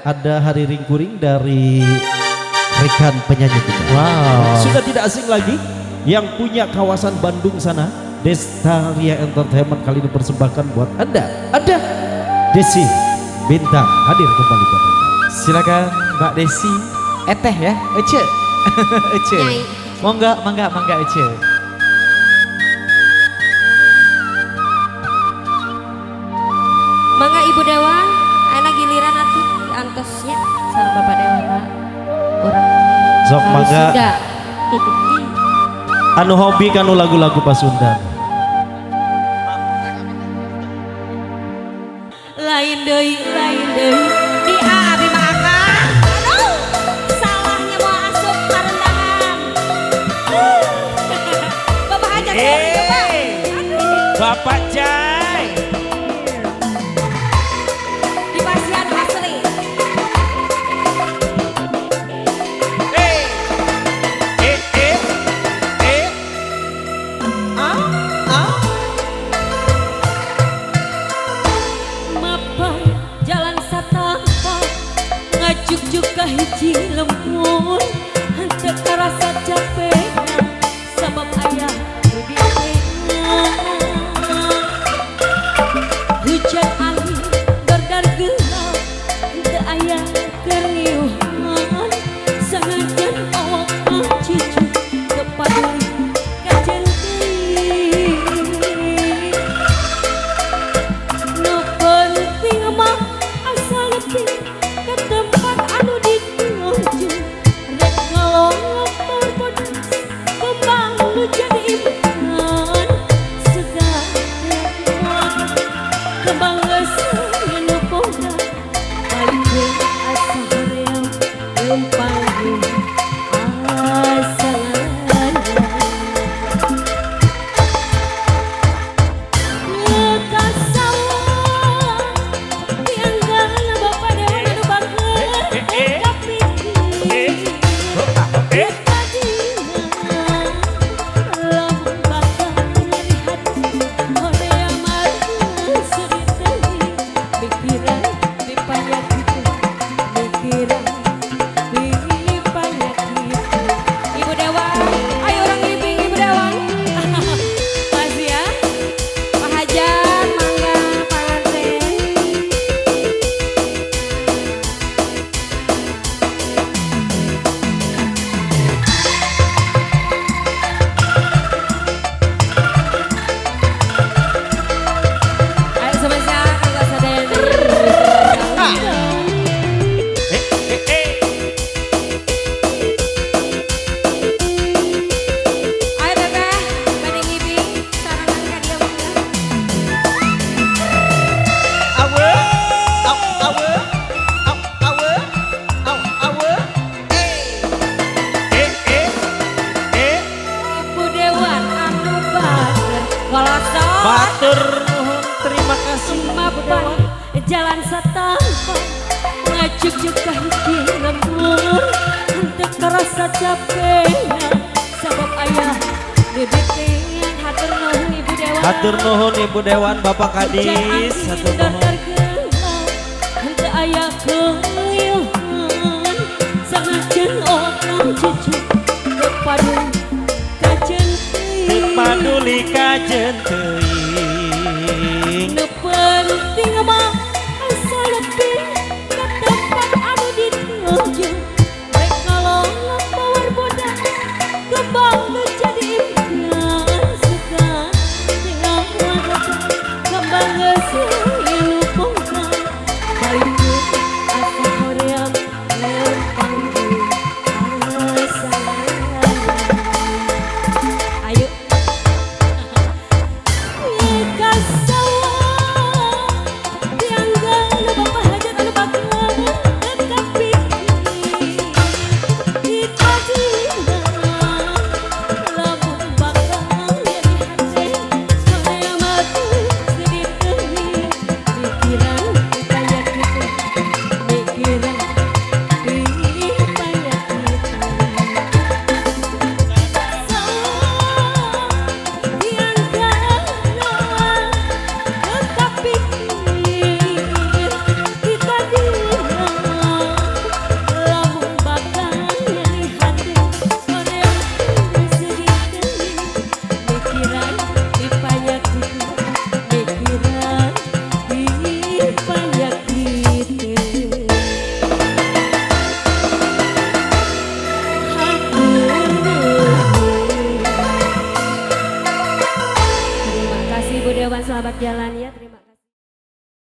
ada Hari Ringkuring dari rekan penyanyi kita. Wow. Sudah tidak asing lagi yang punya kawasan Bandung sana, Destaria Entertainment kali ini persembahkan buat Anda. Ada Desi Bintang hadir kembali buat Anda. Silakan Mbak Desi. Teh ya, Ece. Ece. Nyai. Mangga Ece. Mangga Ibu Dewan, anak giliran atuh diantosnya sama Bapak Dewan. Orang Sok mangga Sunda. anu hobi kanu lagu-lagu Pasundan. Lain deui di abi mah akang. Aduh, salahnya mau asup karendangan. Bapak aja coba. Bapak Jai. Di pasian asli. Mapai jalan satapa ngajuk-juk ka hiji lembur henteu karasa capek sabab aya di tengah hujan angin dardar gelap henteu aya keur ngiuhan sangajan awak cicu teu paduli ka centing. No penting mah asal nepi ke tempat anu dituju rek ngalongok berbodas kembang nu jadi impian segala kembang geus nu boga balik deui asa hoream lempang deui asa Ibu Dewan, ayo orang ibing Ibu Dewan. Makasih ya. Pak Hajar, mangga panganten. Ayo spesial kanggo sadayana. Ayo teteh, banding ibing sarangan ka dia mangga. Ibu Dewan anu bager kolosor Batur nuhun, terima kasih. mapan jalan setapak ngajuk-juk ka hiji lembur henteu karasa capekna sabab aya di tengah hatur nuhun Ibu Dewan. Hatur nuhun Ibu Dewan, Bapak Kadis. Hatur nuhun. henteu aya keueuhan sangajan orang cucu teu paduli ka centing. Paduli kajen teuing. Nu penting mah asal nepi ke tempat anu dituju rek ngalongok bawar bodas kembang nu jadi impian segala kembang geus nu boga balik deui asa hoream lempang deui asa ayo jalan ya.